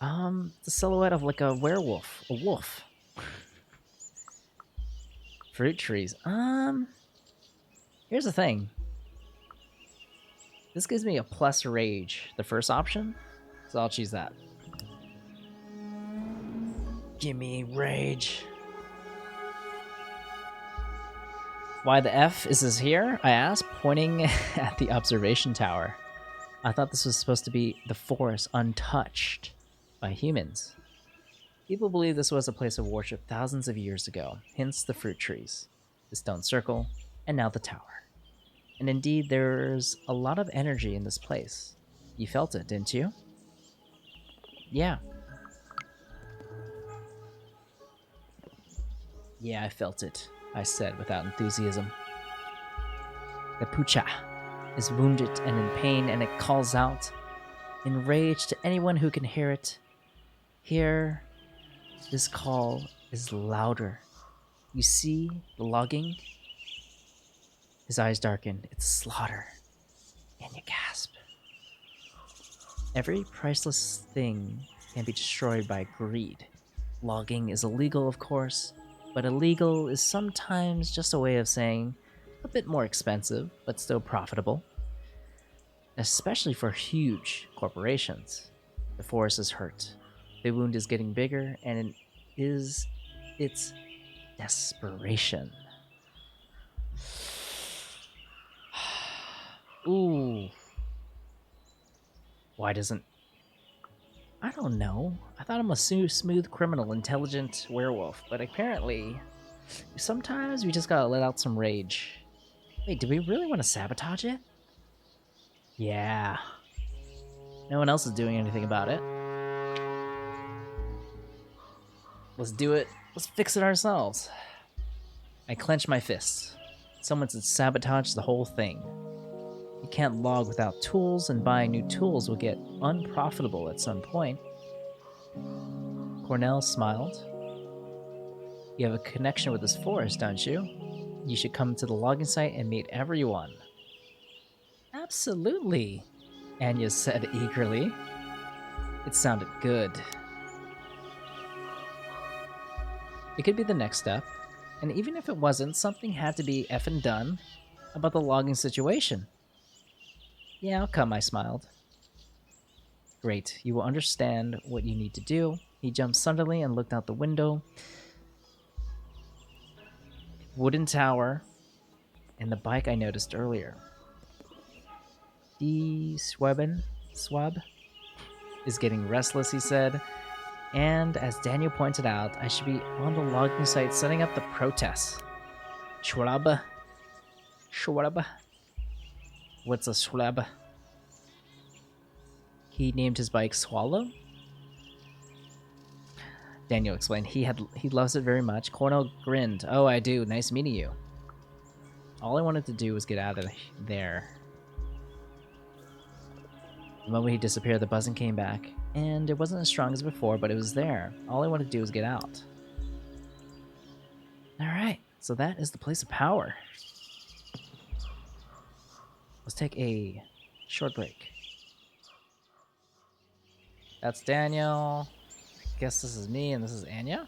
The silhouette of like a werewolf, a wolf. Fruit trees. Here's the thing. This gives me a plus rage, the first option, so I'll choose that. Gimme rage. Why the F is this here? I asked, pointing at the observation tower. I thought this was supposed to be the forest untouched by humans. People believe this was a place of worship thousands of years ago, hence the fruit trees, the stone circle, and now the tower. And indeed, there's a lot of energy in this place. You felt it, didn't you? Yeah. Yeah, I felt it, I said without enthusiasm. The pucha is wounded and in pain, and it calls out in rage to anyone who can hear it. Here, this call is louder. You see the logging? His eyes darken. It's slaughter. And you gasp. Every priceless thing can be destroyed by greed. Logging is illegal, of course, but illegal is sometimes just a way of saying a bit more expensive, but still profitable. Especially for huge corporations. The forest is hurt. The wound is getting bigger, and it is its desperation. Ooh. Why doesn't... I don't know. I thought I'm a smooth criminal, intelligent werewolf, but apparently sometimes we just gotta let out some rage. Wait, do we really want to sabotage it? Yeah. No one else is doing anything about it. Let's do it. Let's fix it ourselves. I clench my fists. Someone should sabotage the whole thing. You can't log without tools, and buying new tools will get unprofitable at some point. Cornell smiled. You have a connection with this forest, don't you? You should come to the logging site and meet everyone. Absolutely, Anya said eagerly. It sounded good. It could be the next step, and even if it wasn't, something had to be effing done about the logging situation. Yeah, I'll come, I smiled. Great, you will understand what you need to do. He jumped suddenly and looked out the window. Wooden tower, and the bike I noticed earlier. The Swab is getting restless, he said. And as Daniel pointed out, I should be on the logging site setting up the protests. Schwab. What's a Schwab? He named his bike Swallow. Daniel explained he loves it very much. Cornell grinned. Oh, I do. Nice meeting you. All I wanted to do was get out of there. The moment he disappeared, the buzzing came back, and it wasn't as strong as before, but it was there. All I wanted to do was get out. Alright, so that is the place of power. Let's take a short break. That's Daniel. I guess this is me, and this is Anya.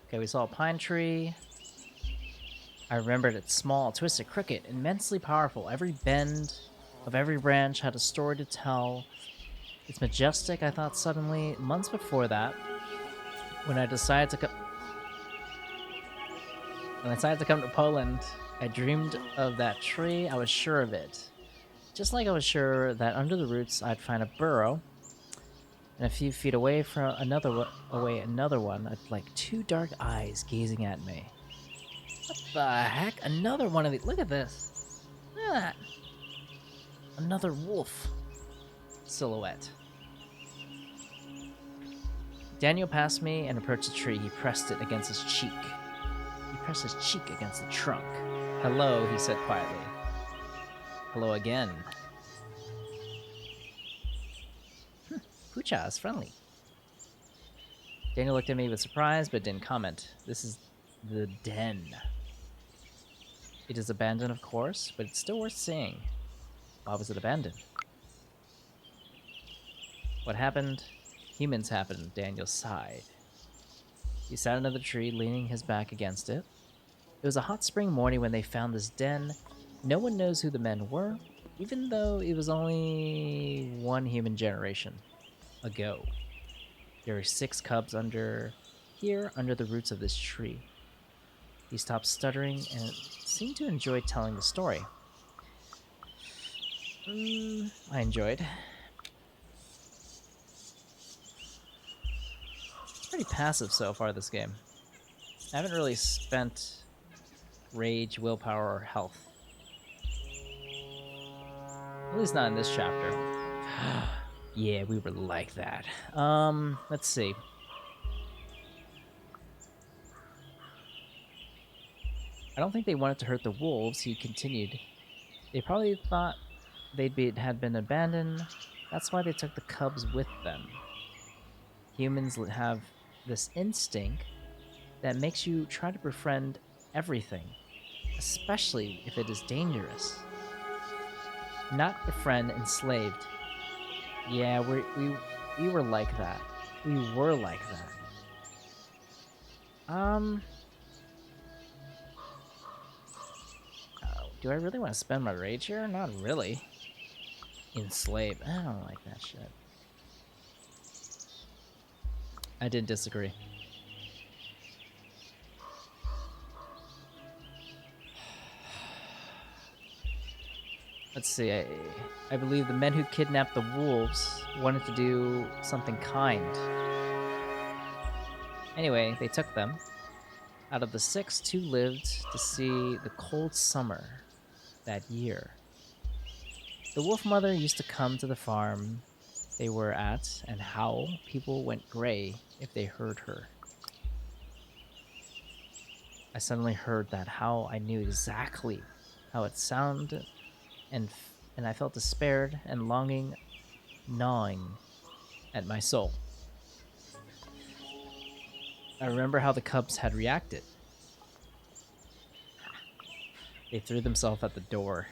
Okay, we saw a pine tree. I remembered its small, twisted, crooked, immensely powerful. Every bend of every branch had a story to tell. It's majestic, I thought suddenly. Months before that, when I decided to come to Poland, I dreamed of that tree. I was sure of it. Just like I was sure that under the roots I'd find a burrow, and a few feet away from another one, like two dark eyes gazing at me. What the heck? Another one of these. Look at this. Look at that. Another wolf silhouette. Daniel passed me and approached the tree. He pressed it against his cheek. He pressed his cheek against the trunk. Hello, he said quietly. Hello again. Pucha is friendly. Daniel looked at me with surprise, but didn't comment. This is the den. It is abandoned, of course, but it's still worth seeing. Why was it abandoned? What happened? Humans happened, Daniel sighed. He sat under the tree, leaning his back against it. It was a hot spring morning when they found this den. No one knows who the men were, even though it was only one human generation ago. There were 6 cubs under the roots of this tree. He stopped stuttering and seemed to enjoy telling the story. I enjoyed. It's pretty passive so far, this game. I haven't really spent rage, willpower, or health. At least not in this chapter. Yeah, we were like that. Let's see. I don't think they wanted to hurt the wolves, he continued. They probably thought had been abandoned. That's why they took the cubs with them. Humans have this instinct that makes you try to befriend everything, especially if it is dangerous. Not befriend enslaved. Yeah, we were like that. We were like that. Do I really want to spend my rage here? Not really. Enslaved. I don't like that shit. I didn't disagree. Let's see. I believe the men who kidnapped the wolves wanted to do something kind. Anyway, they took them. Out of the 6, 2 lived to see the cold summer that year. The wolf mother used to come to the farm they were at and howl. People went gray if they heard her. I suddenly heard that howl. I knew exactly how it sounded, and I felt despair and longing gnawing at my soul. I remember how the cubs had reacted. They threw themselves at the door.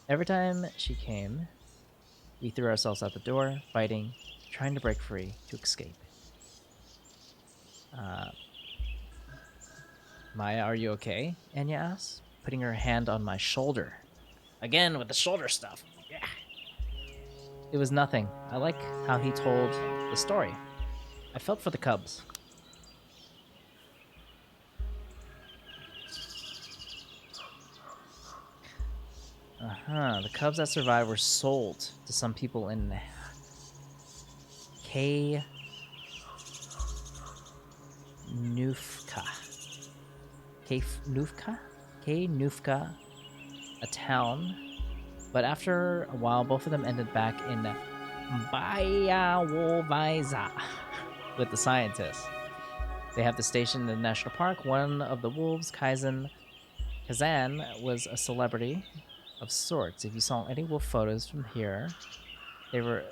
Every time she came, we threw ourselves out the door, fighting, trying to break free, to escape. Maia, are you okay? Anya asked, putting her hand on my shoulder. Again with the shoulder stuff. Yeah. It was nothing. I like how he told the story. I felt for the cubs. The cubs that survived were sold to some people in Nufka, a town. But after a while, both of them ended back in Białowieża with the scientists. They have the station in the national park. One of the wolves, Kazan, was a celebrity of sorts. If you saw any wolf photos from here, they were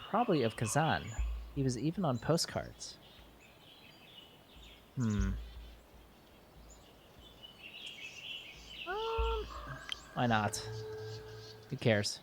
probably of Kazan. He was even on postcards. Why not? Who cares?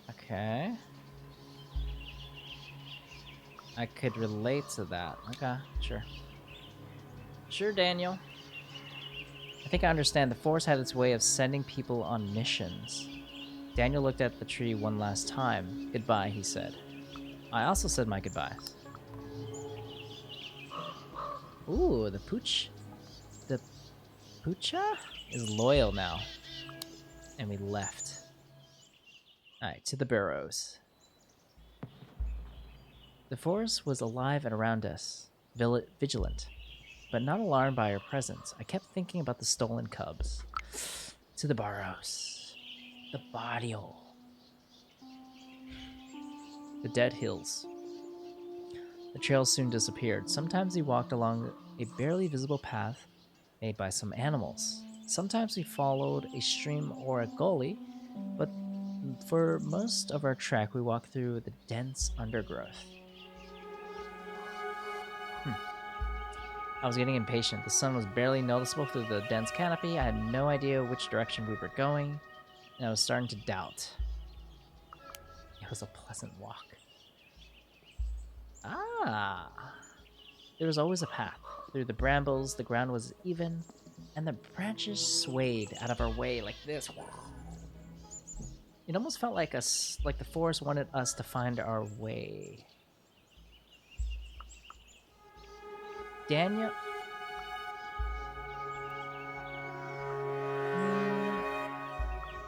Okay. I could relate to that. Okay, sure. Sure, Daniel. I think I understand. The Forest had its way of sending people on missions. Daniel looked at the tree one last time. Goodbye, he said. I also said my goodbyes. Ooh, the pooch. The poocha is loyal now. And we left. Alright, to the burrows. The forest was alive and around us, vigilant, but not alarmed by our presence. I kept thinking about the stolen cubs. To the burrows. The barrio. The dead hills. The trail soon disappeared. Sometimes we walked along a barely visible path made by some animals. Sometimes we followed a stream or a gully, but for most of our trek, we walked through the dense undergrowth. I was getting impatient. The sun was barely noticeable through the dense canopy. I had no idea which direction we were going, and I was starting to doubt. It was a pleasant walk. Ah! There was always a path. Through the brambles, the ground was even, and the branches swayed out of our way like this. It almost felt like like the forest wanted us to find our way. Daniel...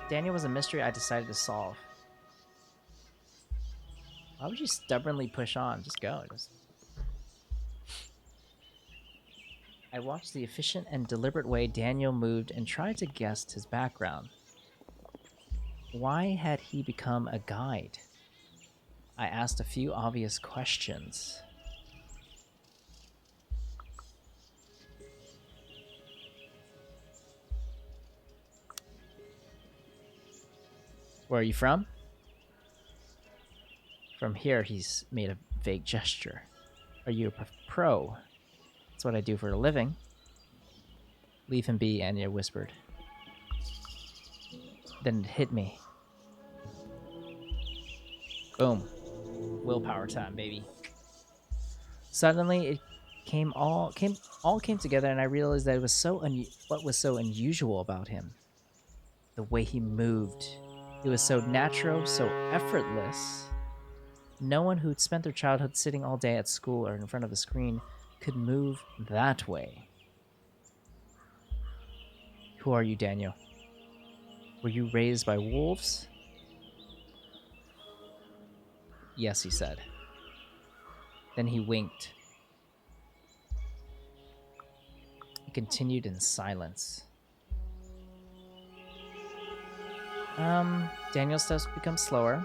Daniel was a mystery I decided to solve. Why would you stubbornly push on? Just go. I watched the efficient and deliberate way Daniel moved and tried to guess his background. Why had he become a guide? I asked a few obvious questions. Where are you from? From here, he's made a vague gesture. Are you a pro? That's what I do for a living. Leave him be, Anya whispered. Then it hit me. Boom. Willpower time, baby. Suddenly, it all came together, and I realized that it was what was so unusual about him. The way he moved. It was so natural, so effortless. No one who'd spent their childhood sitting all day at school or in front of a screen could move that way. Who are you, Daniel? Were you raised by wolves? Yes, he said. Then he winked. He continued in silence. Daniel's steps become slower.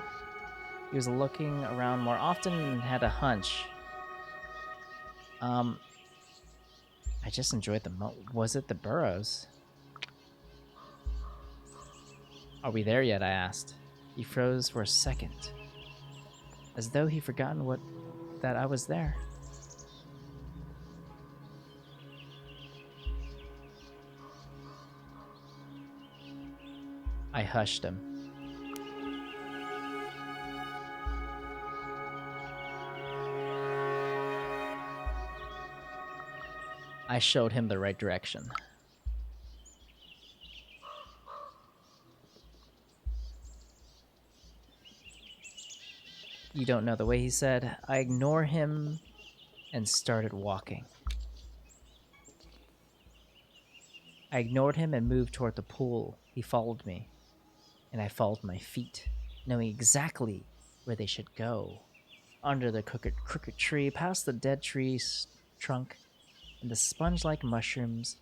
He was looking around more often and had a hunch. I just enjoyed was it the burrows? Are we there yet? I asked. He froze for a second, as though he'd forgotten that I was there. I hushed him. I showed him the right direction. You don't know the way, he said. I ignored him and started walking. I ignored him and moved toward the pool. He followed me, and I followed my feet, knowing exactly where they should go. Under the crooked tree, past the dead tree's trunk, and the sponge-like mushrooms,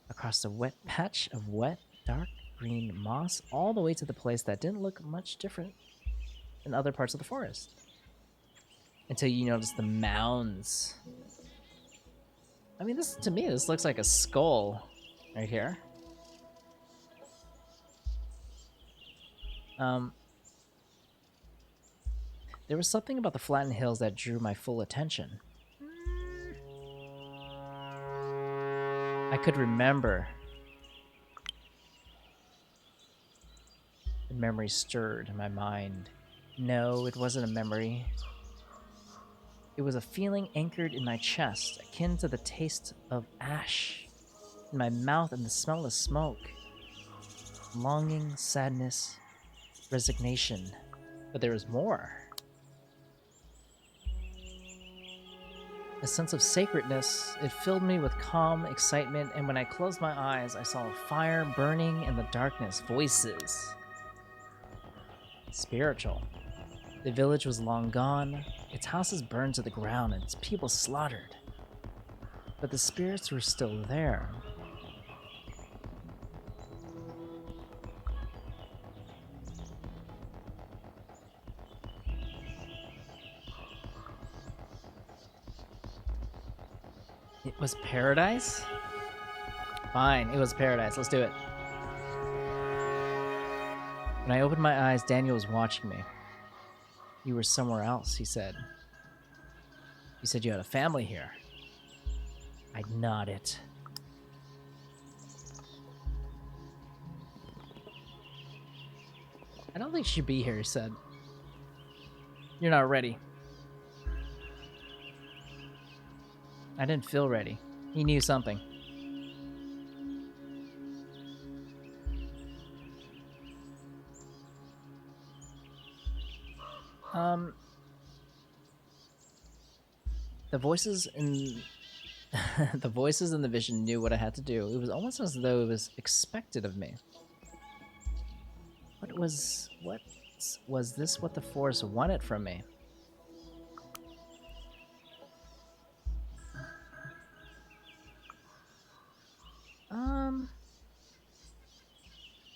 across the wet patch of dark green moss, all the way to the place that didn't look much different than other parts of the forest. Until you notice the mounds. I mean, to me, this looks like a skull right here. There was something about the flattened hills that drew my full attention. I could remember. The memory stirred in my mind. No, it wasn't a memory. It was a feeling anchored in my chest, akin to the taste of ash in my mouth and the smell of smoke. Longing, sadness, resignation. But there was more. A sense of sacredness. It filled me with calm excitement, and when I closed my eyes, I saw a fire burning in the darkness. Voices. Spiritual. The village was long gone, its houses burned to the ground, and its people slaughtered. But the spirits were still there. It was paradise? Fine, it was paradise. Let's do it. When I opened my eyes, Daniel was watching me. You were somewhere else, he said. You said you had a family here. I nodded. I don't think she should be here, he said. You're not ready. I didn't feel ready. He knew something. The voices in the voices in the vision knew what I had to do. It was almost as though it was expected of me. What was this what the forest wanted from me?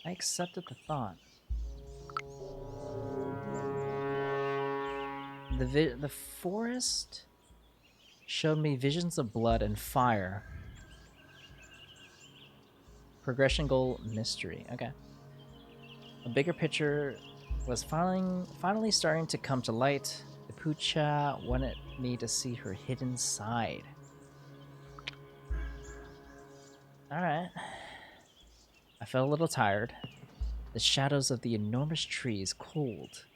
I accepted the thought. The forest showed me visions of blood and fire. Progression goal mystery. Okay. A bigger picture was finally starting to come to light. The Pucha wanted me to see her hidden side. Alright. I felt a little tired. The shadows of the enormous trees cooled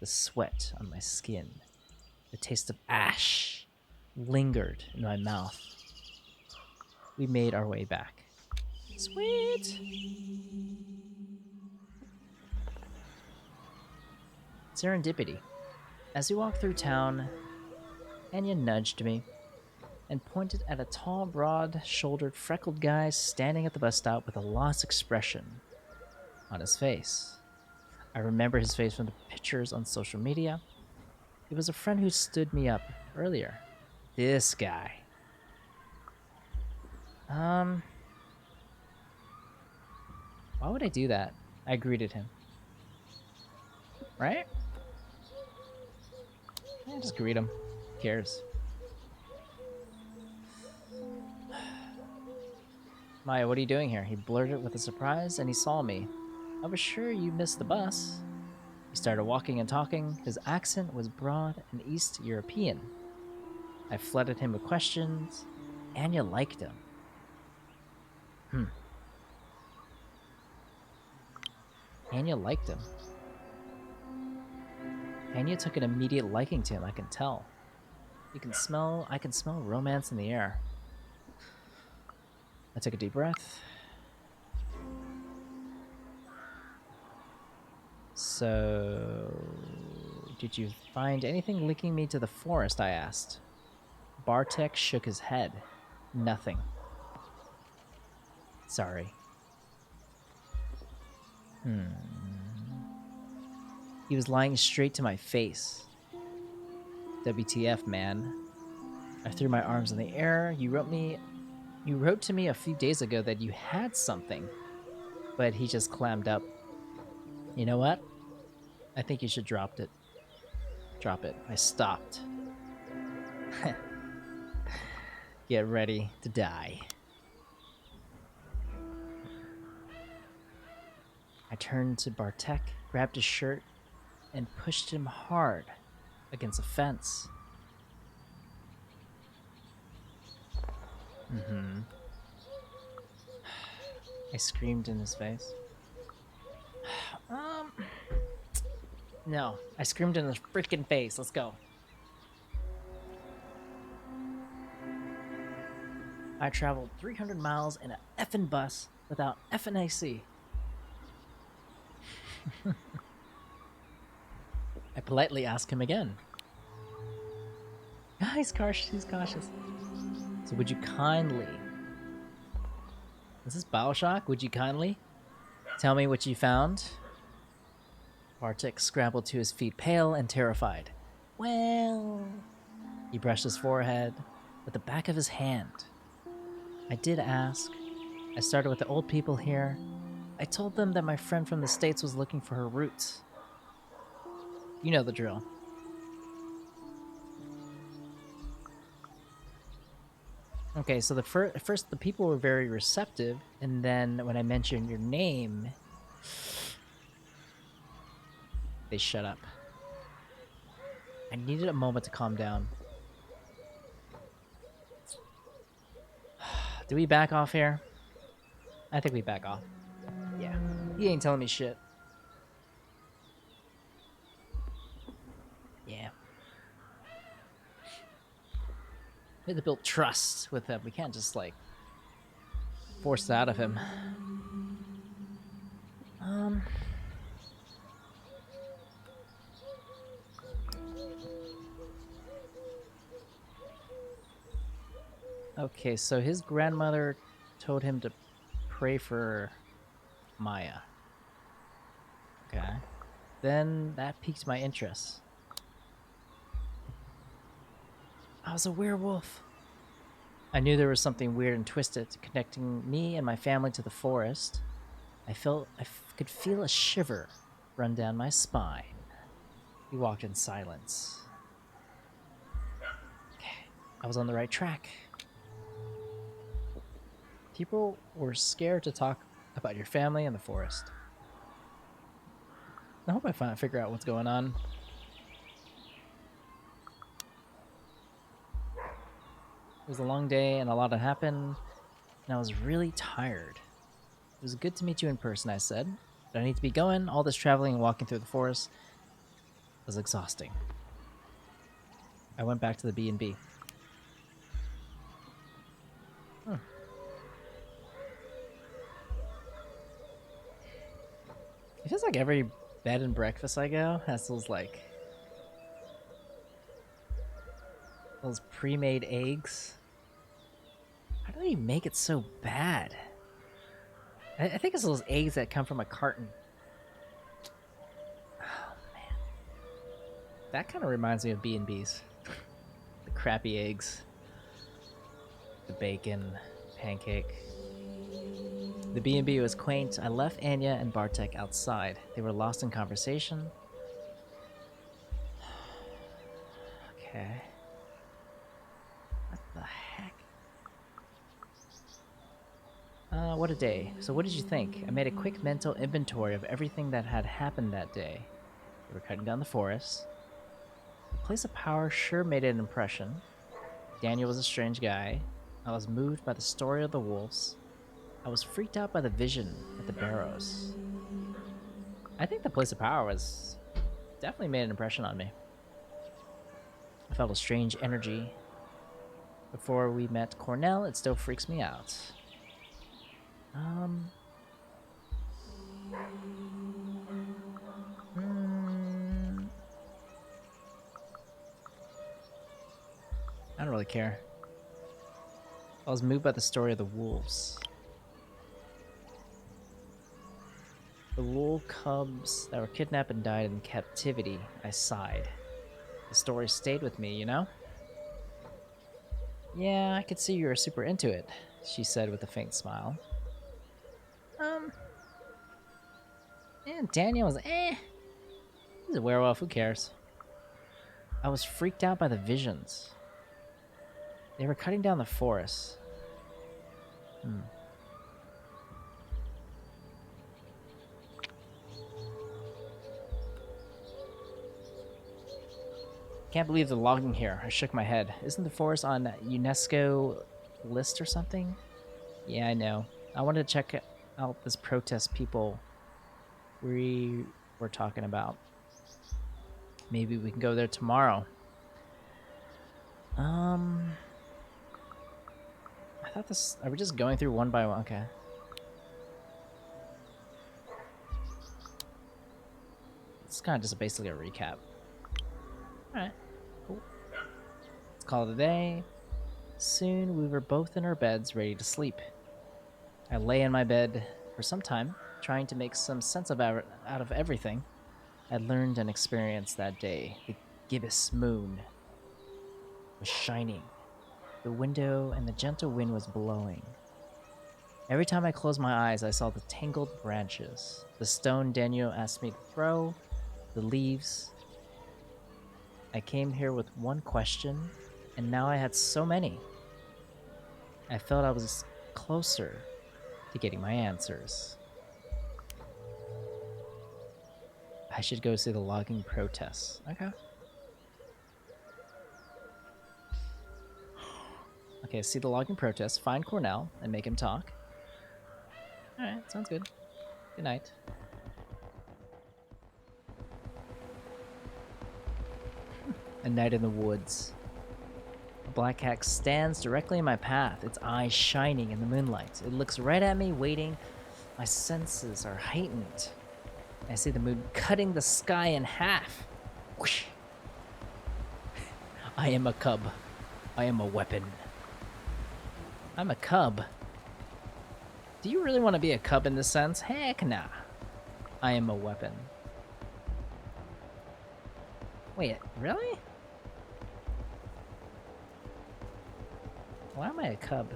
the sweat on my skin. The taste of ash lingered in my mouth. We made our way back. Sweet! Serendipity. As we walked through town, Anya nudged me and pointed at a tall, broad-shouldered, freckled guy standing at the bus stop with a lost expression on his face. I remember his face from the pictures on social media. It was a friend who stood me up earlier. This guy. Why would I do that? I greeted him. Right? Yeah, just greet him. Who cares? Maia, what are you doing here? He blurted with a surprise, and he saw me. I was sure you missed the bus. He started walking and talking. His accent was broad and East European. I flooded him with questions. Anya liked him. Anya liked him. Anya took an immediate liking to him, I can tell. I can smell romance in the air. I took a deep breath. So, did you find anything linking me to the forest, I asked. Bartek shook his head. Nothing. Sorry. He was lying straight to my face. WTF, man. I threw my arms in the air. You wrote to me a few days ago that you had something, but he just clammed up. You know what? I think you should drop it. Drop it. I stopped. Get ready to die. I turned to Bartek, grabbed his shirt, and pushed him hard against a fence. I screamed in his face. No, I screamed in his freaking face. Let's go. I traveled 300 miles in a effing bus without effing AC. I politely asked him again. He's cautious. So would you kindly... Is this Bioshock? Would you kindly tell me what you found? Bartek scrambled to his feet, pale and terrified. Well... He brushed his forehead with the back of his hand. I did ask. I started with the old people here. I told them that my friend from the States was looking for her roots. You know the drill. Okay, so first the people were very receptive, and then when I mentioned your name, they shut up. I needed a moment to calm down. Do we back off here? I think we back off. Yeah. He ain't telling me shit. Yeah. We have to build trust with him. We can't just, like, force that out of him. Okay, so his grandmother told him to pray for Maia. Okay. Then that piqued my interest. I was a werewolf. I knew there was something weird and twisted connecting me and my family to the forest. I could feel a shiver run down my spine. We walked in silence. Okay, I was on the right track. People were scared to talk about your family and the forest. I hope I figure out what's going on. It was a long day and a lot had happened, and I was really tired. It was good to meet you in person, I said, but I need to be going. All this traveling and walking through the forest was exhausting. I went back to the B&B. It feels like every bed and breakfast I go has those, like, those pre-made eggs. How do they make it so bad? I think it's those eggs that come from a carton. Oh, man. That kind of reminds me of B&Bs. The crappy eggs. The bacon. Pancake. The B&B was quaint. I left Anya and Bartek outside. They were lost in conversation. Okay. What the heck? What a day. So what did you think? I made a quick mental inventory of everything that had happened that day. They were cutting down the forest. The place of power sure made an impression. Daniel was a strange guy. I was moved by the story of the wolves. I was freaked out by the vision at the barrows. I think the place of power was definitely made an impression on me. I felt a strange energy. Before we met Cornell, it still freaks me out. I don't really care. I was moved by the story of the wolves. The wool cubs that were kidnapped and died in captivity. I sighed. The story stayed with me, you know? Yeah, I could see you were super into it, she said with a faint smile. And Daniel was he's a werewolf, who cares? I was freaked out by the visions. They were cutting down the forest. Can't believe the logging here. I shook my head. Isn't the forest on UNESCO list or something? Yeah, I know. I wanted to check out this protest people we were talking about. Maybe we can go there tomorrow. I thought this... Are we just going through one by one? Okay. It's kind of just basically a recap. Alright, cool. Let's call it a day. Soon we were both in our beds, ready to sleep. I lay in my bed for some time, trying to make some sense of out of everything I learned and experienced that day. The gibbous moon was shining. The window and the gentle wind was blowing. Every time I closed my eyes, I saw the tangled branches, the stone Daniel asked me to throw, the leaves. I came here with one question, and now I had so many. I felt I was closer to getting my answers. I should go see the logging protests. Okay. Okay, see the logging protests, find Cornell, and make him talk. Alright, sounds good. Good night. A night in the woods. A black cat stands directly in my path, its eyes shining in the moonlight. It looks right at me, waiting. My senses are heightened. I see the moon cutting the sky in half. Whoosh. I am a cub. I am a weapon. I'm a cub. Do you really want to be a cub in this sense? Heck nah. I am a weapon. Wait, really? Why am I a cub?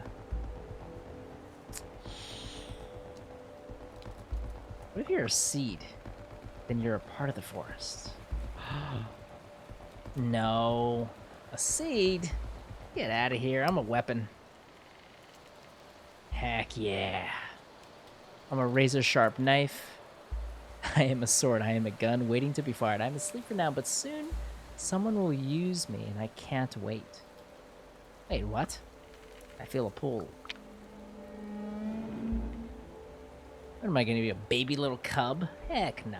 What if you're a seed? Then you're a part of the forest. No. A seed? Get out of here. I'm a weapon. Heck yeah. I'm a razor-sharp knife. I am a sword. I am a gun waiting to be fired. I'm asleep for now, but soon someone will use me, and I can't wait. Wait, what? I feel a pull. What am I gonna be, a baby little cub? Heck nah.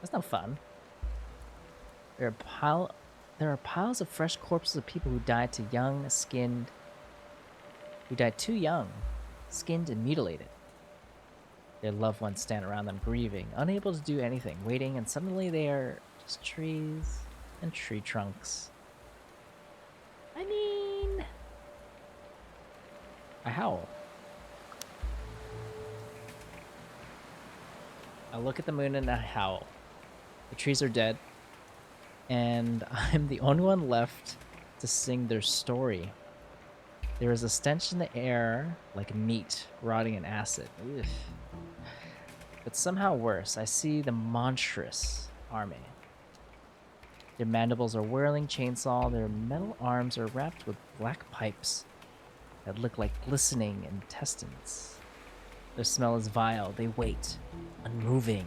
That's not fun. There are piles of fresh corpses of people who died too young, skinned, and mutilated. Their loved ones stand around them grieving, unable to do anything, waiting, and suddenly they are just trees and tree trunks. I mean, I howl. I look at the moon and I howl. The trees are dead, and I'm the only one left to sing their story. There is a stench in the air like meat rotting in acid. Ugh. But somehow worse, I see the monstrous army. Their mandibles are whirling chainsaw, their metal arms are wrapped with black pipes that look like glistening intestines. Their smell is vile, they wait, unmoving.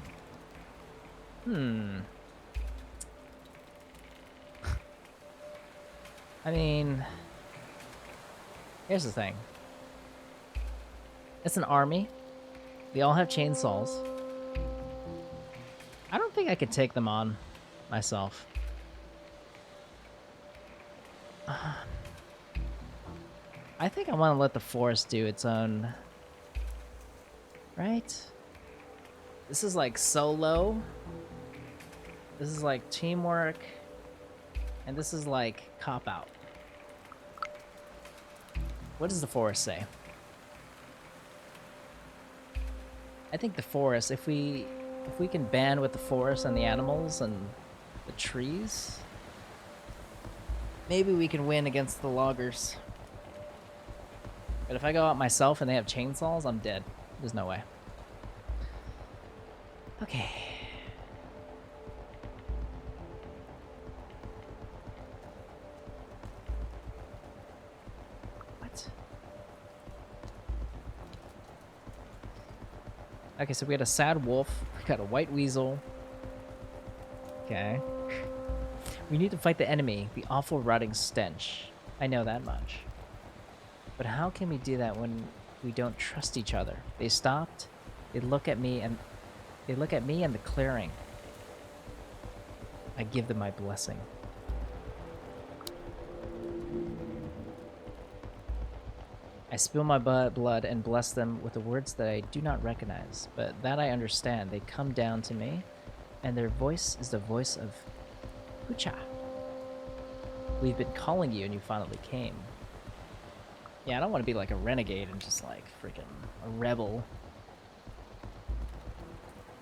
I mean, here's the thing. It's an army. They all have chainsaws. I don't think I could take them on myself. I think I want to let the forest do its own. Right? This is like solo. This is like teamwork. And this is like cop-out. What does the forest say? I think the forest, if we can band with the forest and the animals and the trees, maybe we can win against the loggers. But if I go out myself and they have chainsaws, I'm dead. There's no way. Okay. What? Okay, so we got a sad wolf. We got a white weasel. Okay. We need to fight the enemy, the awful rotting stench. I know that much. But how can we do that when we don't trust each other? They stopped. They look at me and the clearing. I give them my blessing. I spill my blood and bless them with the words that I do not recognize, but that I understand. They come down to me, and their voice is the voice of Pucha. We've been calling you, and you finally came. Yeah, I don't want to be like a renegade and just like freaking a rebel.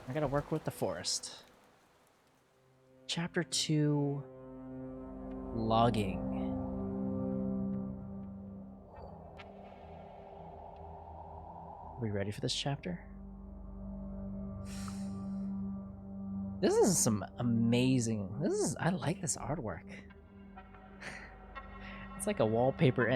I gotta work with the forest. Chapter 2, Logging. Are we ready for this chapter? This is some amazing... I like this artwork. It's like a wallpaper